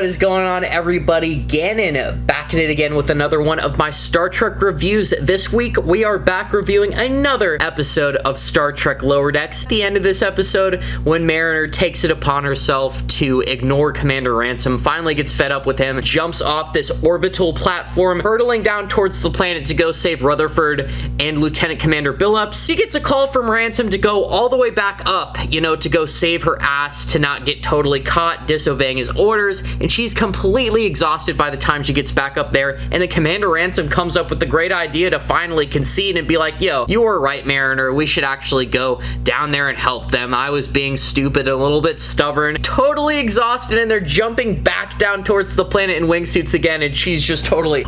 What is going on, everybody? Gannon back at it again with another one of my Star Trek reviews. This week we are back reviewing another episode of Star Trek Lower Decks. At the end of this episode, when Mariner takes it upon herself to ignore Commander Ransom, finally gets fed up with him, jumps off this orbital platform, hurtling down towards the planet to go save Rutherford and Lieutenant Commander Billups. She gets a call from Ransom to go all the way back up, to go save her ass, to not get totally caught disobeying his orders, and she's completely exhausted by the time she gets back up there, and then Commander Ransom comes up with the great idea to finally concede and be like, yo, you were right, Mariner, we should actually go down there and help them. I was being stupid, a little bit stubborn, totally exhausted, and they're jumping back down towards the planet in wingsuits again, and she's just totally...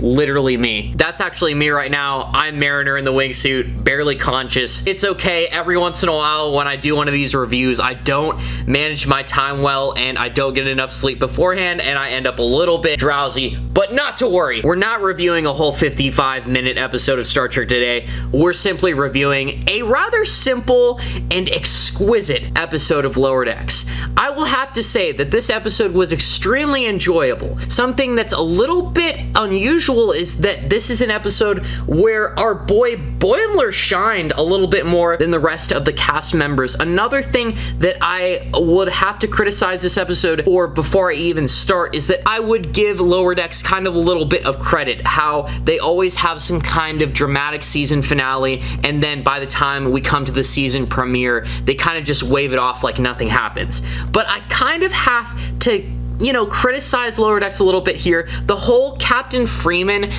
literally me. That's actually me right now. I'm Mariner in the wingsuit, barely conscious. It's okay. Every once in a while when I do one of these reviews, I don't manage my time well and I don't get enough sleep beforehand and I end up a little bit drowsy, but not to worry. We're not reviewing a whole 55-minute episode of Star Trek today. We're simply reviewing a rather simple and exquisite episode of Lower Decks. I will have to say that this episode was extremely enjoyable. Something that's a little bit unusual is that this is an episode where our boy Boimler shined a little bit more than the rest of the cast members. Another thing that I would have to criticize this episode for before I even start is that I would give Lower Decks kind of a little bit of credit, how they always have some kind of dramatic season finale, and then by the time we come to the season premiere, they kind of just wave it off like nothing happens. But I kind of have to criticize Lower Decks a little bit here. The whole Captain Freeman,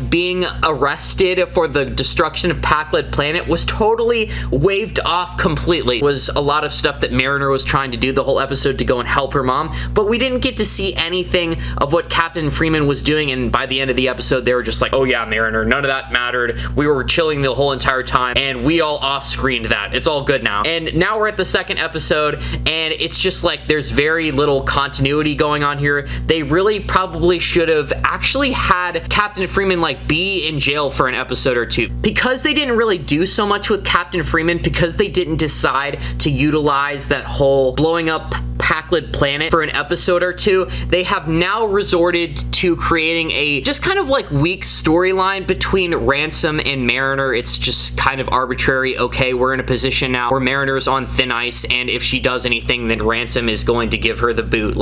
being arrested for the destruction of Pakled Planet was totally waved off completely. It was a lot of stuff that Mariner was trying to do the whole episode to go and help her mom, but we didn't get to see anything of what Captain Freeman was doing, and by the end of the episode, they were just like, oh yeah, Mariner, none of that mattered. We were chilling the whole entire time, and we all off-screened that. It's all good now. And now we're at the second episode, and it's just like there's very little continuity going on here. They really probably should have actually had Captain Freeman be in jail for an episode or two. Because they didn't really do so much with Captain Freeman, because they didn't decide to utilize that whole blowing up Pakled Planet for an episode or two, they have now resorted to creating a just kind of weak storyline between Ransom and Mariner. It's just kind of arbitrary. Okay, we're in a position now where Mariner's on thin ice, and if she does anything, then Ransom is going to give her the boot.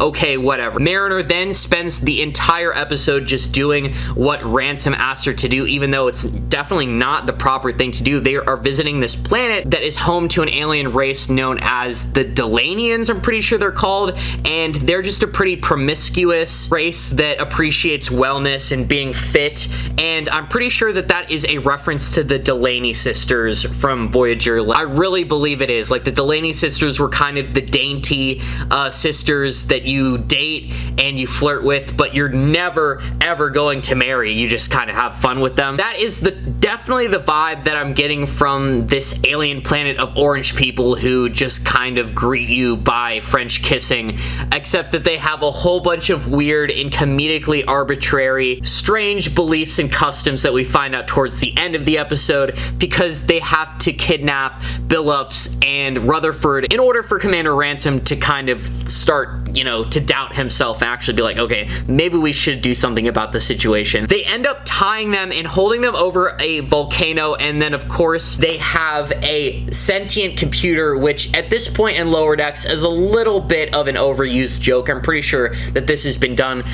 Okay, whatever. Mariner then spends the entire episode just doing what Ransom asked her to do, even though it's definitely not the proper thing to do. They are visiting this planet that is home to an alien race known as the Delanians, I'm pretty sure they're called, and they're just a pretty promiscuous race that appreciates wellness and being fit, and I'm pretty sure that that is a reference to the Delaney sisters from Voyager. I really believe it is. The Delaney sisters were kind of the dainty sisters that you date and you flirt with, but you're never ever going to marry. You just kind of have fun with them. That is definitely the vibe that I'm getting from this alien planet of orange people who just kind of greet you by French kissing, except that they have a whole bunch of weird and comedically arbitrary, strange beliefs and customs that we find out towards the end of the episode, because they have to kidnap Billups and Rutherford in order for Commander Ransom to kind of start, to doubt himself and actually be like, okay, maybe we should do something about the situation. They end up tying them and holding them over a volcano, and then of course they have a sentient computer, which at this point in Lower Decks is a little bit of an overused joke. I'm pretty sure that this has been done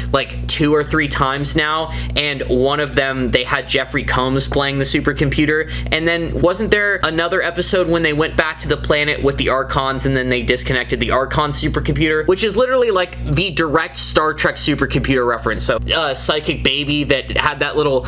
2 or 3 times now, and one of them they had Jeffrey Combs playing the supercomputer, and then wasn't there another episode when they went back to the planet with the Archons and then they disconnected the Archon supercomputer, which is literally the direct Star Trek supercomputer reference. So Psychic Baby that had that little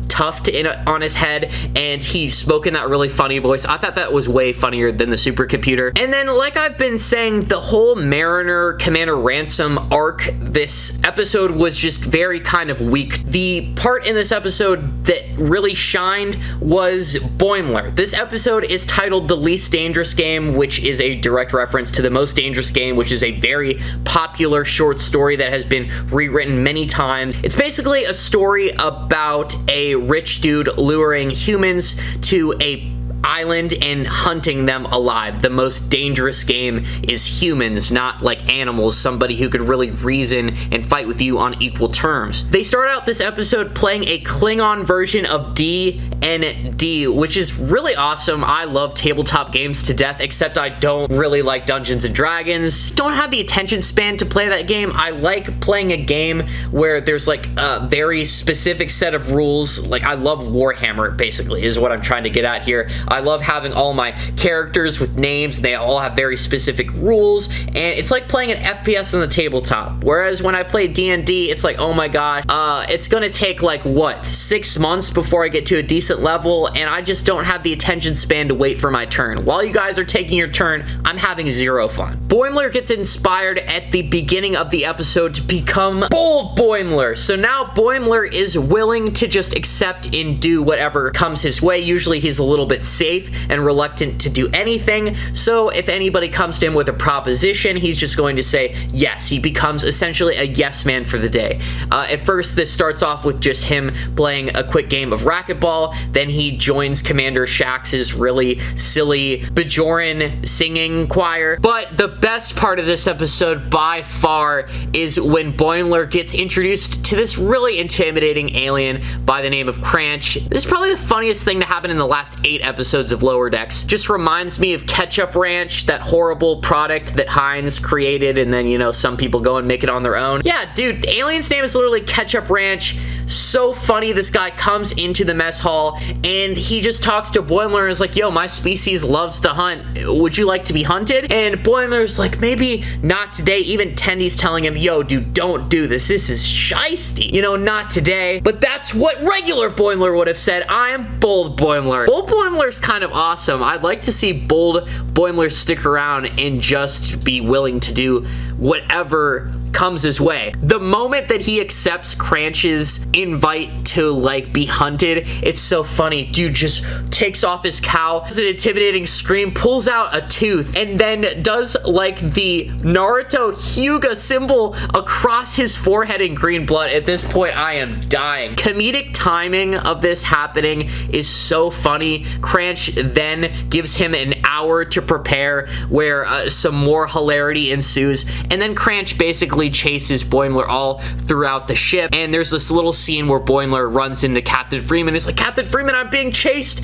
tuft on his head, and he spoke in that really funny voice. I thought that was way funnier than the supercomputer. And then I've been saying, the whole Mariner Commander Ransom arc this episode was just very kind of weak. The part in this episode that really shined was Boimler. This episode is titled The Least Dangerous Game, which is a direct reference to The Most Dangerous Game, which is a very popular short story that has been rewritten many times. It's basically a story about a rich dude luring humans to a island and hunting them alive. The most dangerous game is humans, not like animals, somebody who could really reason and fight with you on equal terms. They start out this episode playing a Klingon version of D&D, which is really awesome. I love tabletop games to death, except I don't really like Dungeons and Dragons. Don't have the attention span to play that game. I like playing a game where there's like a very specific set of rules. Like, I love Warhammer, basically, is what I'm trying to get at here. I love having all my characters with names, and they all have very specific rules, and it's like playing an FPS on the tabletop. Whereas when I play D&D, it's like, oh my god, it's gonna take like, what, 6 months before I get to a decent level, and I just don't have the attention span to wait for my turn. While you guys are taking your turn, I'm having zero fun. Boimler gets inspired at the beginning of the episode to become bold Boimler. So now Boimler is willing to just accept and do whatever comes his way. Usually he's a little bit safe and reluctant to do anything. So if anybody comes to him with a proposition, he's just going to say yes. He becomes essentially a yes man for the day. At first, this starts off with just him playing a quick game of racquetball. Then he joins Commander Shax's really silly Bajoran singing choir. But the best part of this episode by far is when Boimler gets introduced to this really intimidating alien by the name of KRANCH. This is probably the funniest thing to happen in the last 8 episodes of Lower Decks. Just reminds me of Ketchup Ranch, that horrible product that Heinz created, and then, you know, some people go and make it on their own. Yeah, dude, the alien's name is literally Ketchup Ranch. So funny. This guy comes into the mess hall and he just talks to Boimler and is like, yo, my species loves to hunt. Would you like to be hunted? And Boimler's like, maybe not today. Even Tendy's telling him, yo, dude, don't do this. This is shisty. You know, not today. But that's what regular Boimler would have said. I am bold Boimler. Bold Boimler's kind of awesome. I'd like to see bold Boimler stick around and just be willing to do whatever comes his way. The moment that he accepts KRANCH's invite to like be hunted, it's so funny. Dude just takes off his cowl, has an intimidating scream, pulls out a tooth, and then does like the Naruto Hyuga symbol across his forehead in green blood. At this point, I am dying. Comedic timing of this happening is so funny. KRANCH then gives him an hour to prepare, where some more hilarity ensues, and then KRANCH basically chases Boimler all throughout the ship. And there's this little scene where Boimler runs into Captain Freeman. He's like, Captain Freeman, I'm being chased,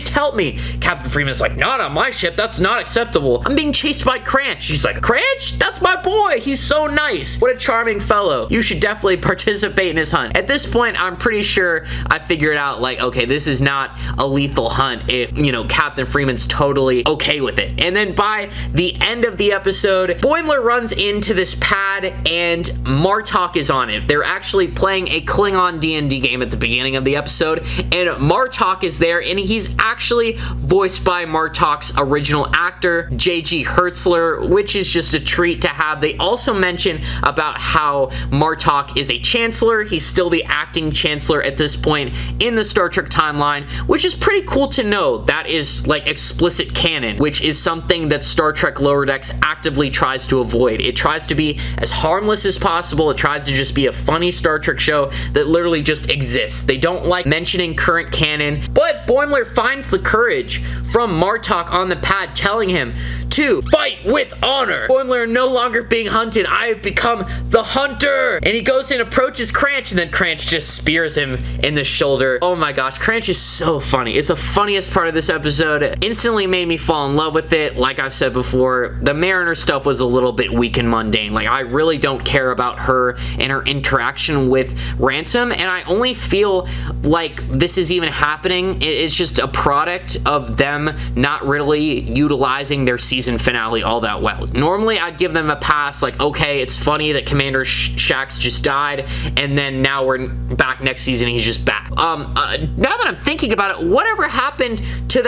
help me. Captain Freeman's like, not on my ship, that's not acceptable. I'm being chased by KRANCH. He's like, KRANCH? That's my boy, he's so nice. What a charming fellow. You should definitely participate in his hunt. At this point, I'm pretty sure I figured out, like, okay, this is not a lethal hunt if, you know, Captain Freeman's totally okay with it. And then by the end of the episode, Boimler runs into this pad and Martok is on it. They're actually playing a Klingon D&D game at the beginning of the episode, and Martok is there, and he's actually voiced by Martok's original actor, J.G. Hertzler, which is just a treat to have. They also mention about how Martok is a chancellor. He's still the acting chancellor at this point in the Star Trek timeline, which is pretty cool to know. That is like explicit canon, which is something that Star Trek Lower Decks actively tries to avoid. It tries to be as harmless as possible. It tries to just be a funny Star Trek show that literally just exists. They don't like mentioning current canon, but Boimler finds the courage from Martok on the pad telling him to fight with honor. Boimler no longer being hunted. I have become the hunter. And he goes and approaches KRANCH, and then KRANCH just spears him in the shoulder. Oh my gosh, KRANCH is so funny. It's the funniest part of this episode. It instantly made me fall in love with it. Like I've said before, the Mariner stuff was a little bit weak and mundane. Like, I really don't care about her and her interaction with Ransom, and I only feel like this is even happening. It's just a product of them not really utilizing their season finale all that well. Normally, I'd give them a pass, like, okay, it's funny that Commander Shax just died, and then now we're back next season, he's just back. Now that I'm thinking about it, whatever happened to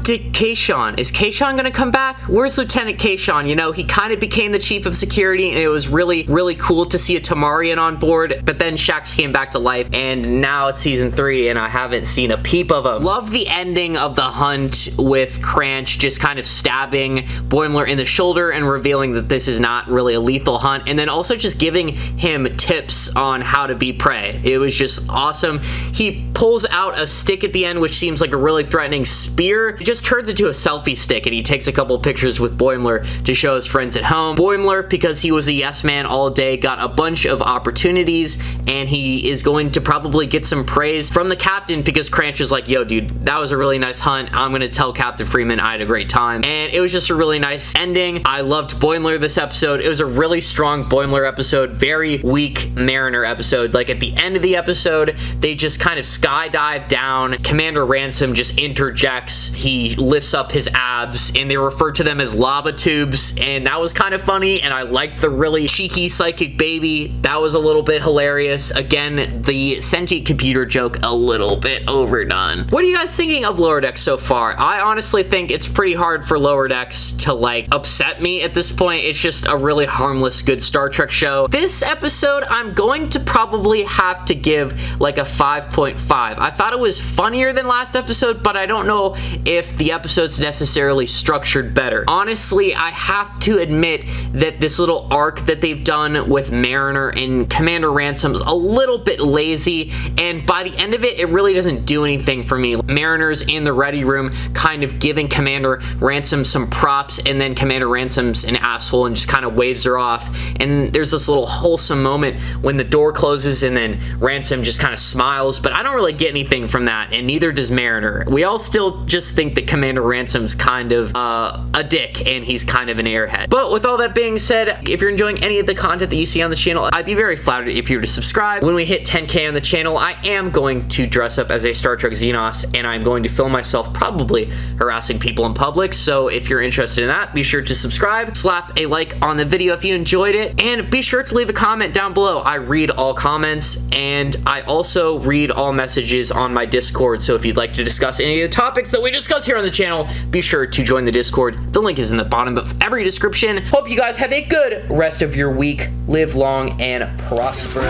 Kayshawn? Is Kayshawn gonna come back? Where's Lieutenant Kayshawn? You know, he kind of became the chief of security, and it was really, really cool to see a Tamarian on board, but then Shax came back to life, and now it's season 3, and I haven't seen a peep of him. Love the ending of the hunt with KRANCH just kind of stabbing Boimler in the shoulder and revealing that this is not really a lethal hunt, and then also just giving him tips on how to be prey. It was just awesome. He pulls out a stick at the end, which seems like a really threatening spear. It just turns into a selfie stick, and he takes a couple pictures with Boimler to show his friends at home. Boimler, because he was a yes man all day, got a bunch of opportunities, and he is going to probably get some praise from the captain because KRANCH is like, yo dude, that was a really nice hunt. I'm gonna tell Captain Freeman I had a great time. And it was just a really nice ending. I loved Boimler this episode. It was a really strong Boimler episode, very weak Mariner episode. Like at the end of the episode, they just kind of skydive down. Commander Ransom just interjects. He lifts up his abs, and they refer to them as lava tubes, and that was kind of funny, and I liked the really cheeky psychic baby. That was a little bit hilarious. Again, the sentient computer joke a little bit overdone. What are you guys thinking of Lower Decks so far? I honestly think it's pretty hard for Lower Decks to like upset me at this point. It's just a really harmless, good Star Trek show. This episode, I'm going to probably have to give like a 5.5. I thought it was funnier than last episode, but I don't know if the episode's necessarily structured better. Honestly, I have to admit that this little arc that they've done with Mariner and Commander Ransom's a little bit lazy, and by the end of it, it really doesn't do anything for me. Mariner's in the ready room kind of giving Commander Ransom some props, and then Commander Ransom's an asshole and just kind of waves her off, and there's this little wholesome moment when the door closes and then Ransom just kind of smiles, but I don't really get anything from that, and neither does Mariner. We all still just think that Commander Ransom's kind of a dick, and he's kind of an airhead. But with all that being said, if you're enjoying any of the content that you see on the channel, I'd be very flattered if you were to subscribe. When we hit 10K on the channel, I am going to dress up as a Star Trek Xenos, and I'm going to film myself probably harassing people in public, so if you're interested in that, be sure to subscribe, slap a like on the video if you enjoyed it, and be sure to leave a comment down below. I read all comments, and I also read all messages on my Discord, so if you'd like to discuss any of the topics that we discuss here on the channel, be sure to join the Discord. The link is in the bottom of every description. Hope you guys have a good rest of your week. Live long and prosper.